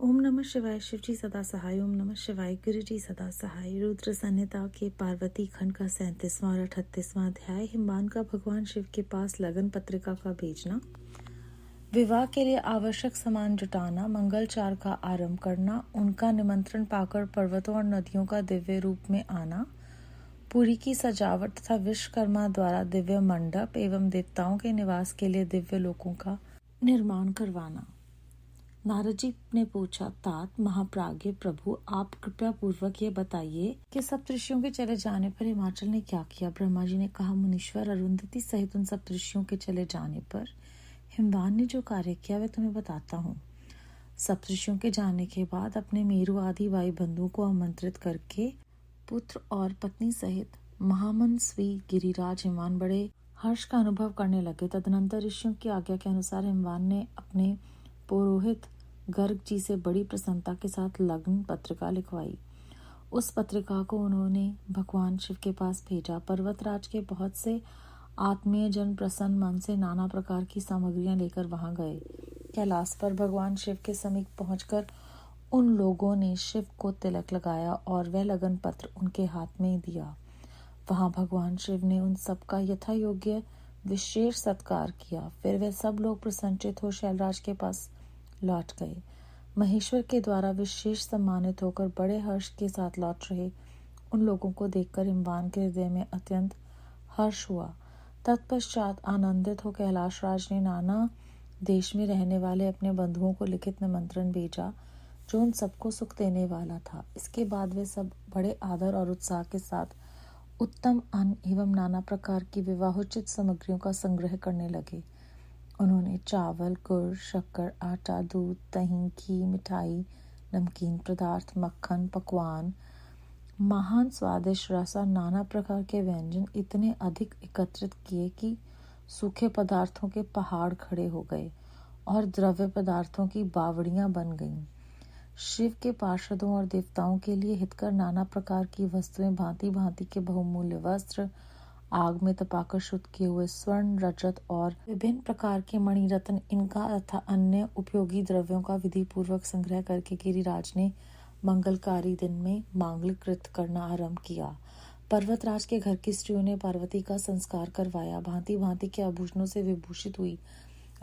ओम नमः शिवाय। शिव जी सदा सहाय। ओम नमः शिवाय। गुरु जी सदा सहाय। रुद्र संहिता के पार्वती खंड का 37वां और 38वां अध्याय। हिमवान का भगवान शिव के पास लगन पत्रिका का भेजना। विवाह के लिए आवश्यक सामान जुटाना, मंगलचार का आरंभ करना, उनका निमंत्रण पाकर पर्वतों और नदियों का दिव्य रूप में आना, पुरी की सजावट तथा विश्वकर्मा द्वारा दिव्य मंडप एवं देवताओं के निवास के लिए दिव्य लोकों का निर्माण करवाना। नारद जी ने पूछा, तात महाप्राज्ञ प्रभु, आप कृपया पूर्वक ये बताइए कि सप्तऋषियों के चले जाने पर हिमाचल ने क्या किया। ब्रह्मा जी ने कहा, मुनीश्वर, अरुंधति सहित उन सप्तऋषियों के चले जाने पर हिमवान ने जो कार्य किया वह तुम्हें बताता हूँ। सप्तऋषियों के जाने के बाद अपने मेरु आदि भाई बंधुओं को आमंत्रित करके पुत्र और पत्नी सहित महामनस्वी गिरिराज हिमवान बड़े हर्ष का अनुभव करने लगे। तदनंतर ऋषियों की आज्ञा के अनुसार हिमवान ने अपने पुरोहित गर्ग जी से बड़ी प्रसन्नता के साथ लग्न पत्रिका लिखवाई। उस पत्रिका को उन्होंने भगवान शिव के पास भेजा। पर्वतराज के बहुत से आत्मीय जन प्रसन्न मन से नाना प्रकार की सामग्रियां लेकर वहां गए। कैलाश पर भगवान शिव के समीप पहुंचकर उन लोगों ने शिव को तिलक लगाया और वह लगन पत्र उनके हाथ में दिया। वहां भगवान शिव ने उन सबका यथा योग्य विशेष सत्कार किया। फिर वे सब लोग प्रसन्नचित हो शैलराज के पास लौट गए। महेश्वर के द्वारा विशेष सम्मानित होकर बड़े हर्ष के साथ लौट रहे उन लोगों को देखकर हिमवान के हृदय में अत्यंत हर्ष हुआ। तत्पश्चात आनंदित हो कैलाश राज ने नाना देश में रहने वाले अपने बंधुओं को लिखित निमंत्रण भेजा, जो उन सबको सुख देने वाला था। इसके बाद वे सब बड़े आदर और उत्साह के साथ उत्तम अन्न एवं नाना प्रकार की विवाहोचित सामग्रियों का संग्रह करने लगे। उन्होंने चावल, गुड़, शक्कर, आटा, दूध, दही, घी, मिठाई, नमकीन पदार्थ, मक्खन, पकवान, महान स्वादिष्ट रस और नाना प्रकार के व्यंजन इतने अधिक एकत्रित किए कि सूखे पदार्थों के पहाड़ खड़े हो गए और द्रव्य पदार्थों की बावड़ियां बन गईं। शिव के पार्षदों और देवताओं के लिए हितकर नाना प्रकार की वस्तुएं, भांति भांति के बहुमूल्य वस्त्र, आग में तपाकर शुद्ध किए हुए स्वर्ण, रजत और विभिन्न प्रकार के मणि रत्न, इनका तथा अन्य उपयोगी द्रव्यों का विधि पूर्वक संग्रह करके गिरिराज ने मंगलकारी दिन में मांगलिक कृत्य करना आरंभ किया। पर्वतराज के घर की स्त्रियों ने पार्वती का संस्कार करवाया। भांति भांति के आभूषणों से विभूषित हुई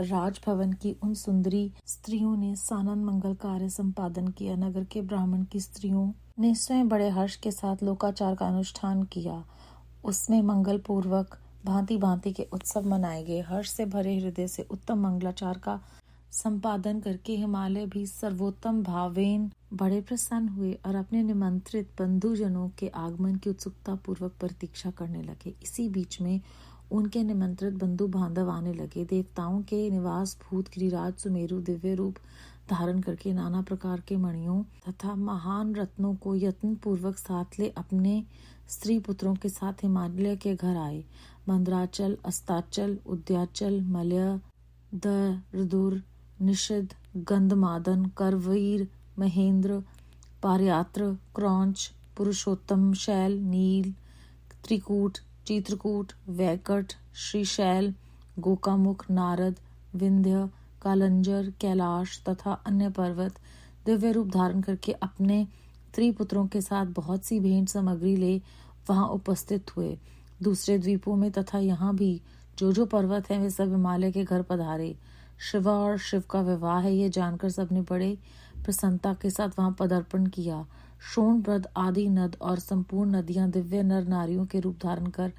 राजभवन की उन सुंदरी स्त्रियों ने सानंद मंगल कार्य संपादन किया। नगर के ब्राह्मण की स्त्रियों ने स्वयं बड़े हर्ष के साथ लोकाचार का अनुष्ठान किया। उसमें मंगल पूर्वक भांति भांति के उत्सव मनाए गए। हर्ष से भरे हृदय से उत्तम मंगलाचार का संपादन करके हिमालय भी सर्वोत्तम भावेन बड़े प्रसन्न हुए और अपने निमंत्रित बंधुजनों के आगमन की उत्सुकता पूर्वक प्रतीक्षा करने लगे। इसी बीच में उनके निमंत्रित बंधु बांधव आने लगे। देवताओं के निवास भूत गिरिराज सुमेरु दिव्य रूप धारण करके नाना प्रकार के मणियों तथा महान रत्नों को यत्न पूर्वक साथ ले अपने स्त्री पुत्रों के साथ हिमालय के घर आए। मंदराचल, अस्ताचल, उद्याचल, मलय, दर्दुर, निषिद्ध, गंधमादन, करवीर, महेंद्र, पारयात्र, क्रौंच, पुरुषोत्तम, शैल, नील, त्रिकूट, चित्रकूट, वैकट, श्रीशैल, गोकामुख, नारद, विंध्य, कालंजर, कैलाश तथा अन्य पर्वत दिव्य रूप धारण करके अपने त्रिपुत्रों के साथ बहुत सी भेंट सामग्री ले वहां उपस्थित हुए। दूसरे द्वीपों में तथा यहाँ भी जो जो पर्वत हैं वे सब हिमालय के घर पधारे। शिवा और शिव का विवाह है ये जानकर सबने बड़े प्रसन्नता के साथ वहां पदार्पण किया। शोणभद्र आदि नद और संपूर्ण नदियां दिव्य नर नारियों के रूप धारण कर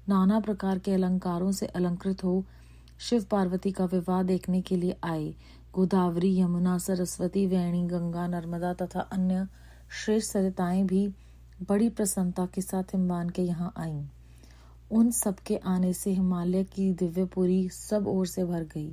नाना प्रकार के अलंकारों से अलंकृत हो शिव पार्वती का विवाह देखने के लिए आए। गोदावरी, यमुना, सरस्वती, वेणी, गंगा, नर्मदा तथा अन्य श्रेष्ठ सरिताएं भी बड़ी प्रसन्नता के साथ हिमवान के यहाँ आईं। उन सब के आने से हिमालय की दिव्यपुरी सब ओर से भर गई।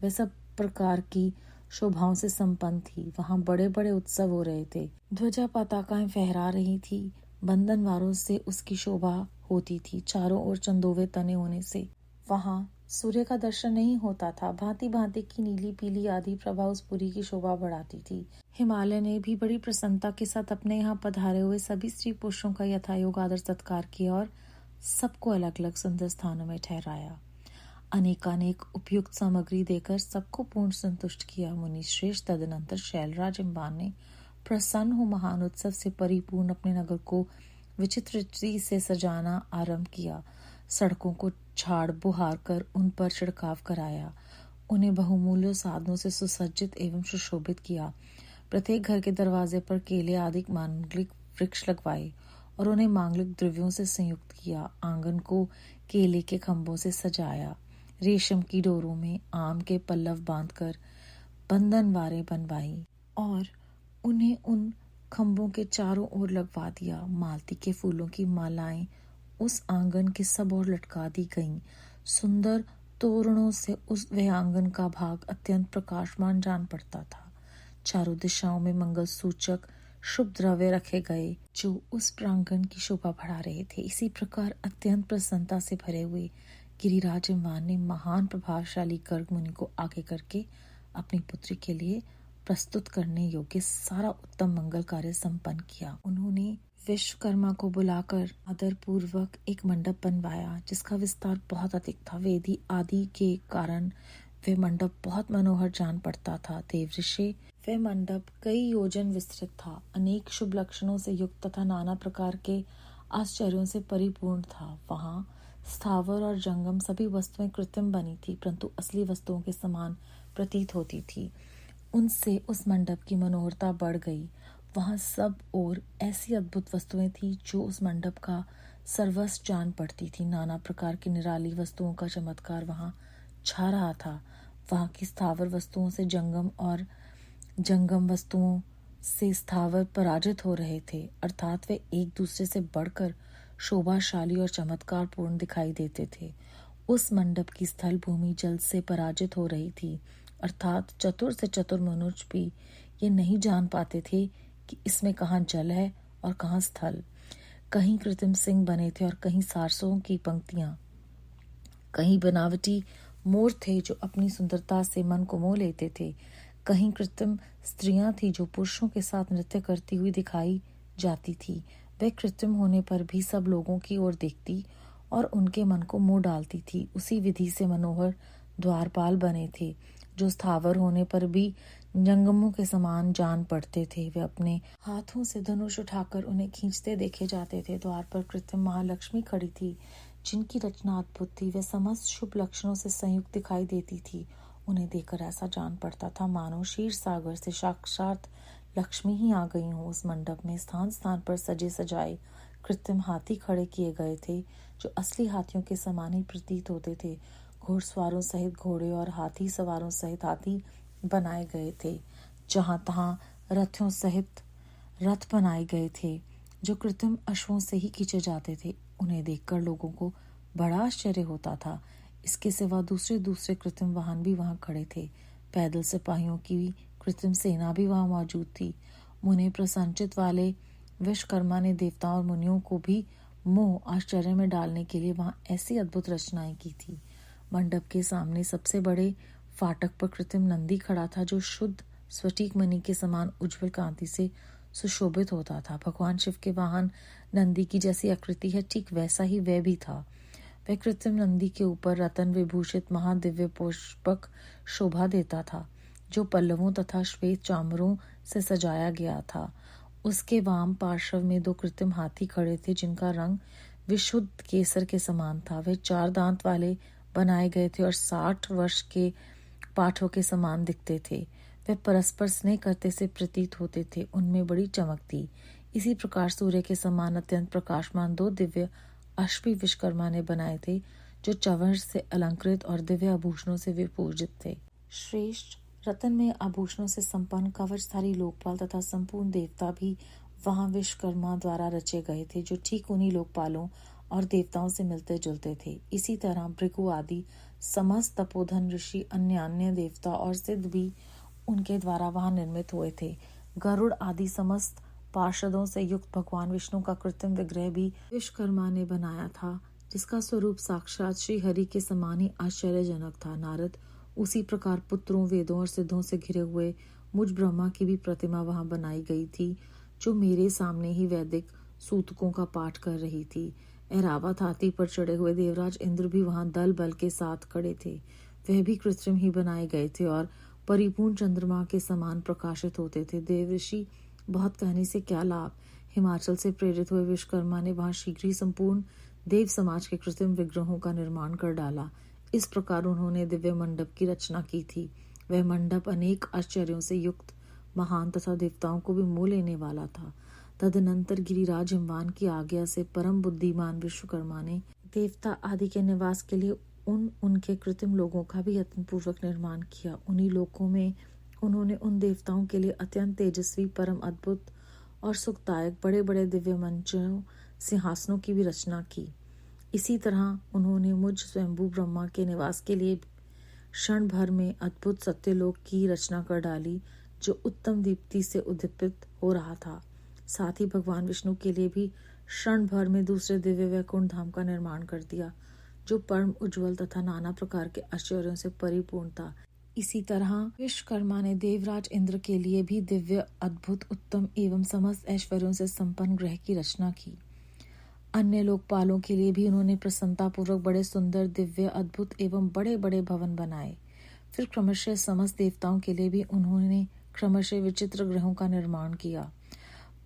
वह सब प्रकार की शोभाओं से संपन्न थी। वहां बड़े बड़े उत्सव हो रहे थे। ध्वजा पताकाएं फहरा रही थी। बंधनवारों से उसकी शोभा होती थी। चारों ओर चंदोवे तने होने से वहां सूर्य का दर्शन नहीं होता था। भांति भांति की नीली पीली आदि प्रभा उस पुरी की शोभा बढ़ाती थी। हिमालय ने भी बड़ी प्रसन्नता के साथ अपने यहाँ पधारे हुए सभी स्त्री पुरुषों का यथायोग आदर सत्कार किया और सबको अलग अलग सुंदर स्थानों में ठहराया। अनेकानेक उपयुक्त सामग्री देकर सबको पूर्ण संतुष्ट किया। मुनि श्रेष्ठ तदनंतर शैलराज इम्बान ने प्रसन्न हो महान उत्सव से परिपूर्ण अपने नगर को विचित्र रीति से सजाना आरंभ किया। सड़कों को झाड़ बुहार कर उन पर छिड़काव कराया, उन्हें बहुमूल्य साधनों से सुसज्जित एवं सुशोभित किया। प्रत्येक घर के दरवाजे पर केले आदि मांगलिक वृक्ष लगवाए और उन्हें मांगलिक द्रव्यों से संयुक्त किया। आंगन को केले के खंभों से सजाया, रेशम की डोरों में आम के पल्लव बांधकर बंधनवारें बनवाई और उन्हें उन खंभों के चारों ओर लगवा दिया। मालती के फूलों की मालाएं उस आंगन के सब ओर लटका दी गईं। सुंदर तोरणों से उस वह आंगन का भाग अत्यंत प्रकाशमान जान पड़ता था। चारों दिशाओं में मंगल सूचक शुभ द्रव्य रखे गए जो उस प्रांगण की शोभा बढ़ा रहे थे। इसी प्रकार अत्यंत प्रसन्नता से भरे हुए गिरिराज इम्बान ने महान प्रभावशाली गर्ग मुनि को आगे करके अपनी पुत्री के लिए प्रस्तुत करने योग्य सारा उत्तम मंगल कार्य संपन्न किया। उन्होंने विश्वकर्मा को बुलाकर आदर पूर्वक एक मंडप बनवाया जिसका विस्तार बहुत अधिक था। वेदी आदि के कारण वह मंडप बहुत मनोहर जान पड़ता था। देवऋषि वह मंडप कई योजन विस्तृत था, अनेक शुभ लक्षणों से युक्त तथा नाना प्रकार के आश्चर्यों से परिपूर्ण था। वहाँ स्थावर और जंगम सभी वस्तुएं कृत्रिम बनी थी, परंतु असली वस्तुओं के समान प्रतीत होती थी। उनसे उस मंडप की मनोहरता बढ़ गई। वहां सब और ऐसी अद्भुत वस्तुएं थी जो उस मंडप का सर्वस्व जान पड़ती थी। नाना प्रकार की निराली वस्तुओं का चमत्कार वहां छा रहा था। वहां की स्थावर वस्तुओं से जंगम और जंगम वस्तुओं से स्थावर पराजित हो रहे थे, अर्थात वे एक दूसरे से बढ़कर शोभाशाली और चमत्कार पूर्ण दिखाई देते थे। उस मंडप की स्थल भूमि जल से पराजित हो रही थी, अर्थात चतुर से चतुर मनुष्य भी ये नहीं जान पाते थे कि इसमें कहाँ जल है और कहाँ स्थल। कहीं कृत्रिम सिंह बने थे और कहीं सारसों की पंक्तियां, कहीं बनावटी मोर थे जो अपनी सुंदरता से मन को मोह लेते थे, कहीं कृत्रिम स्त्रियां थी जो पुरुषों के साथ नृत्य करती हुई दिखाई जाती थी। वह कृत्रिम होने पर भी सब लोगों की ओर देखती और उनके मन को मोह डालती थी। उसी विधि से मनोहर द्वारपाल बने थे जो स्थावर होने पर भी जंगमों के समान जान पड़ते थे। वे अपने हाथों से धनुष उठाकर उन्हें खींचते देखे जाते थे। द्वार पर कृत्रिम महालक्ष्मी खड़ी थी जिनकी रचना अद्भुत थी। वे समस्त शुभ लक्षणों से संयुक्त दिखाई देती थी। उन्हें देखकर ऐसा जान पड़ता था मानो क्षीर सागर से साक्षात लक्ष्मी ही आ गई हो। उस मंडप में स्थान स्थान पर सजे सजाए कृत्रिम हाथी खड़े किए गए थे जो असली हाथियों के समान ही प्रतीत होते थे। घोड़सवारों सहित घोड़े और हाथी सवारों सहित हाथी बनाए गए थे। जहां तहां रथों सहित रथ बनाए गए थे जो कृत्रिम अश्वों से ही खींचे जाते थे। उन्हें देखकर लोगों को बड़ा आश्चर्य होता था। इसके सिवा दूसरे दूसरे कृत्रिम वाहन भी वहां खड़े थे। पैदल सिपाहियों की कृत्रिम सेना भी वहां मौजूद थी। मुनि प्रसन्नचित वाले विश्वकर्मा ने देवताओं और मुनियों को भी मोह आश्चर्य में डालने के लिए वहां ऐसी अद्भुत रचनाएं की थी। मंडप के सामने सबसे बड़े फाटक पर कृत्रिम नंदी खड़ा था जो शुद्ध स्फटिक मणि के समान उज्जवल कांति से सुशोभित होता था। भगवान शिव के वाहन नंदी की जैसी आकृति है ठीक वैसा ही वह भी था। वह कृत्रिम नंदी के ऊपर रतन विभूषित महादिव्य पुष्पक शोभा देता था जो पल्लवों तथा श्वेत चामरों से सजाया गया था। उसके वाम पार्श्व में दो कृत्रिम हाथी खड़े थे जिनका रंग विशुद्ध केसर के समान था। वे 4 दांत वाले बनाए गए थे और 60 वर्ष के पाठों के समान दिखते थे। वे परस्पर स्नेह करते से प्रतीत होते थे। उनमें बड़ी चमक थी। इसी प्रकार सूर्य के समान अत्यंत प्रकाशमान 2 दिव्य अश्व भी विश्वकर्मा ने बनाए थे जो चंवर से अलंकृत और दिव्य आभूषणों से विपूजित थे। श्रेष्ठ रतन में आभूषणों से संपन्न कवचधारी लोकपाल तथा संपूर्ण देवता भी वहां विश्वकर्मा द्वारा रचे गए थे जो ठीक उन्हीं लोकपालों और देवताओं से मिलते जुलते थे। इसी तरह भृगु आदि समस्त तपोधन ऋषि अन्य देवता और सिद्ध भी उनके द्वारा वहां निर्मित हुए थे। गरुड़ आदि समस्त पार्षदों से युक्त भगवान विष्णु का कृत्रिम विग्रह भी विश्वकर्मा ने बनाया था जिसका स्वरूप साक्षात श्री हरि के समान ही आश्चर्यजनक था। नारद उसी प्रकार पुत्रों वेदों और सिद्धों से घिरे हुए मुझ ब्रह्मा की भी प्रतिमा वहां बनाई गई थी जो मेरे सामने ही वैदिक सूतकों का पाठ कर रही थी। ऐरावत हाथी पर चढ़े हुए देवराज इंद्र भी वहां दल बल के साथ खड़े थे। वह भी कृत्रिम ही बनाए गए थे और परिपूर्ण चंद्रमा के समान प्रकाशित होते थे। देवऋषि बहुत कहने से क्या लाभ। हिमाचल से प्रेरित हुए विश्वकर्मा ने वहां शीघ्र ही संपूर्ण देव समाज के कृत्रिम विग्रहों का निर्माण कर डाला। इस प्रकार उन्होंने दिव्य मंडप की रचना की थी। वह मंडप अनेक आश्चर्यों से युक्त, महान तथा देवताओं को भी मोह लेने वाला था। तदनंतर गिरिराज हिमवान की आज्ञा से परम बुद्धिमान विश्वकर्मा ने देवता आदि के निवास के लिए उनके कृत्रिम लोगों का भी यत्न पूर्वक निर्माण किया। उन्हीं लोकों में उन्होंने उन देवताओं के लिए अत्यंत तेजस्वी, परम अद्भुत और सुखदायक बड़े बड़े दिव्य मंचों, सिंहासनों की भी रचना की। इसी तरह उन्होंने मुझ स्वयंभू ब्रह्मा के निवास के लिए क्षण भर में अद्भुत सत्यलोक की रचना कर डाली, जो उत्तम दीप्ति से उद्दीपित हो रहा था। साथ ही भगवान विष्णु के लिए भी क्षण भर में दूसरे दिव्य वैकुंठ धाम का निर्माण कर दिया, जो परम उज्ज्वल तथा नाना प्रकार के आश्चर्यों से परिपूर्ण था। इसी तरह विश्वकर्मा ने देवराज इंद्र के लिए भी दिव्य, अद्भुत, उत्तम एवं समस्त ऐश्वर्यों से संपन्न ग्रह की रचना की। अन्य लोकपालों के लिए भी उन्होंने प्रसन्नता पूर्वक बड़े सुंदर, दिव्य, अद्भुत एवं बड़े बड़े भवन बनाए। फिर क्रमशः समस्त देवताओं के लिए भी उन्होंने क्रमशः विचित्र ग्रहों का निर्माण किया।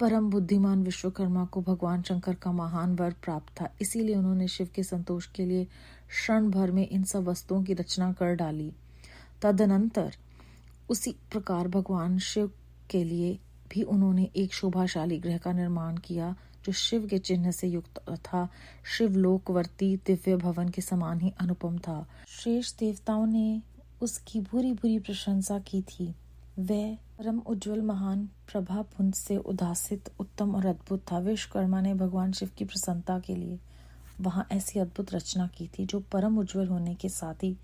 परम बुद्धिमान विश्वकर्मा को भगवान शंकर का महान वर प्राप्त था, इसीलिए उन्होंने शिव के संतोष के लिए क्षण भर में इन सब वस्तुओं की रचना कर डाली। तदनंतर उसी प्रकार भगवान शिव के लिए भी उन्होंने एक शोभाशाली ग्रह का निर्माण किया, जो शिव के चिन्ह से युक्त तथा शिवलोकवर्ती दिव्य भवन के समान ही अनुपम था। श्रेष्ठ देवताओं ने उसकी भूरी भूरी प्रशंसा की थी। वह परम उज्ज्वल, महान, प्रभापुंज से उदासित, उत्तम और अद्भुत था। विश्वकर्मा ने भगवान शिव की प्रसन्नता के लिए वहां ऐसी अद्भुत रचना की थी, जो परम उज्ज्वल होने के साथ ही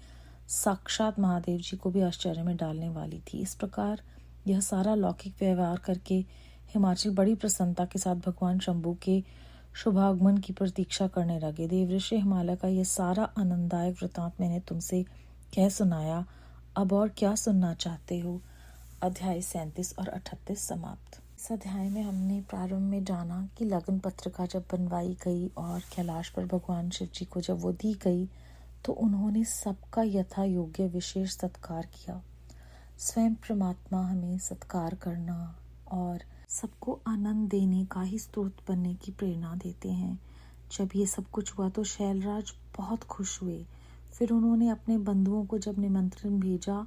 साक्षात महादेव जी को भी आश्चर्य में डालने वाली थी। इस प्रकार यह सारा लौकिक व्यवहार करके हिमाचल बड़ी प्रसन्नता के साथ भगवान शंभू के शुभागमन की प्रतीक्षा करने लगे। देवऋषि हिमालय का यह सारा आनंददायक वृतांत मैंने तुमसे कह सुनाया। अब और क्या सुनना चाहते हो? अध्याय 37 और 38 समाप्त। इस अध्याय में हमने प्रारंभ में जाना कि लगन पत्रिका जब बनवाई गई और कैलाश पर भगवान शिव जी को जब वो दी गई, तो उन्होंने सबका यथा योग्य विशेष सत्कार किया। स्वयं परमात्मा हमें सत्कार करना और सबको आनंद देने का ही स्रोत बनने की प्रेरणा देते हैं। जब ये सब कुछ हुआ तो शैलराज बहुत खुश हुए। फिर उन्होंने अपने बंधुओं को जब निमंत्रण भेजा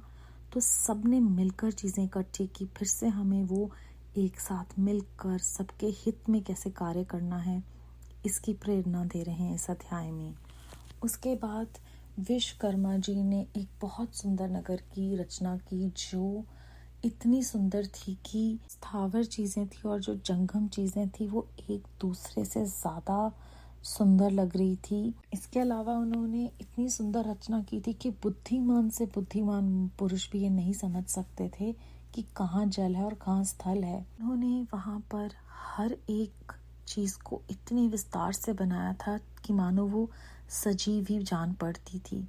तो सबने मिलकर चीजें इकट्ठी की। फिर से हमें वो एक साथ मिलकर सबके हित में कैसे कार्य करना है, इसकी प्रेरणा दे रहे हैं इस अध्याय में। उसके बाद विश्वकर्मा जी ने एक बहुत सुंदर नगर की रचना की, जो इतनी सुंदर थी कि स्थावर चीजें थी और जो जंगम चीजें थी वो एक दूसरे से ज्यादा सुंदर लग रही थी। इसके अलावा उन्होंने इतनी सुंदर रचना की थी कि बुद्धिमान से बुद्धिमान पुरुष भी ये नहीं समझ सकते थे कि कहाँ जल है और कहाँ स्थल है। उन्होंने वहां पर हर एक चीज को इतनी विस्तार से बनाया था कि मानो वो सजीव ही जान पड़ती थी।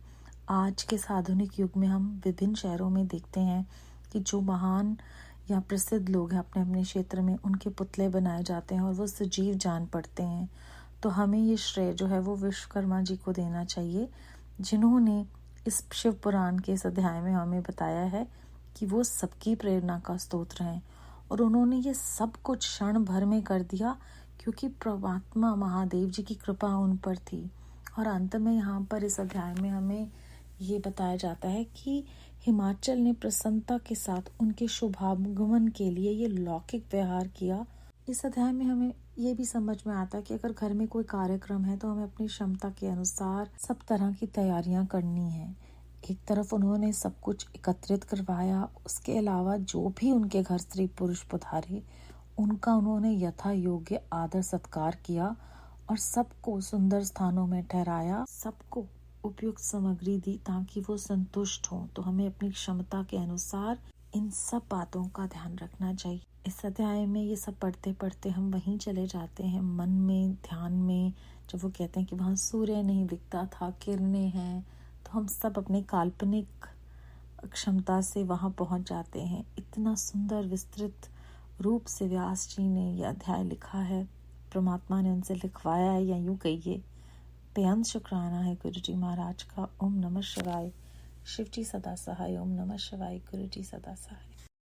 आज के आधुनिक युग में हम विभिन्न शहरों में देखते हैं कि जो महान या प्रसिद्ध लोग हैं अपने अपने क्षेत्र में, उनके पुतले बनाए जाते हैं और वो सजीव जान पड़ते हैं। तो हमें ये श्रेय जो है वो विश्वकर्मा जी को देना चाहिए, जिन्होंने इस शिव पुराण के इस अध्याय में हमें बताया है कि वो सबकी प्रेरणा का स्तोत्र हैं और उन्होंने ये सब कुछ क्षण भर में कर दिया, क्योंकि परमात्मा महादेव जी की कृपा उन पर थी। और अंत में यहाँ पर इस अध्याय में हमें ये बताया जाता है कि हिमाचल ने प्रसन्नता के साथ उनके शुभागमन के लिए ये लौकिक व्यवहार किया। इस अध्याय में हमें ये भी समझ में आता है कि अगर घर में कोई कार्यक्रम है तो हमें अपनी क्षमता के अनुसार सब तरह की तैयारियां करनी है। एक तरफ उन्होंने सब कुछ एकत्रित करवाया, उसके अलावा जो भी उनके घर स्त्री पुरुष पधारे उनका उन्होंने यथा योग्य आदर सत्कार किया और सबको सुंदर स्थानों में ठहराया, सबको उपयुक्त सामग्री दी ताकि वो संतुष्ट हों। तो हमें अपनी क्षमता के अनुसार इन सब बातों का ध्यान रखना चाहिए। इस अध्याय में ये सब पढ़ते पढ़ते हम वहीं चले जाते हैं मन में, ध्यान में। जब वो कहते हैं कि वहाँ सूर्य नहीं दिखता था, किरणें हैं, तो हम सब अपने काल्पनिक क्षमता से वहाँ पहुँच जाते हैं। इतना सुंदर विस्तृत रूप से व्यास जी ने यह अध्याय लिखा है, परमात्मा ने उनसे लिखवाया है, या यूँ कहिए बेअंत शुक्राना है गुरु जी महाराज का। ओम नमः शिवाय। शिव जी सदा सहाय। ओम नमः शिवाय। गुरु जी सदा सहाय।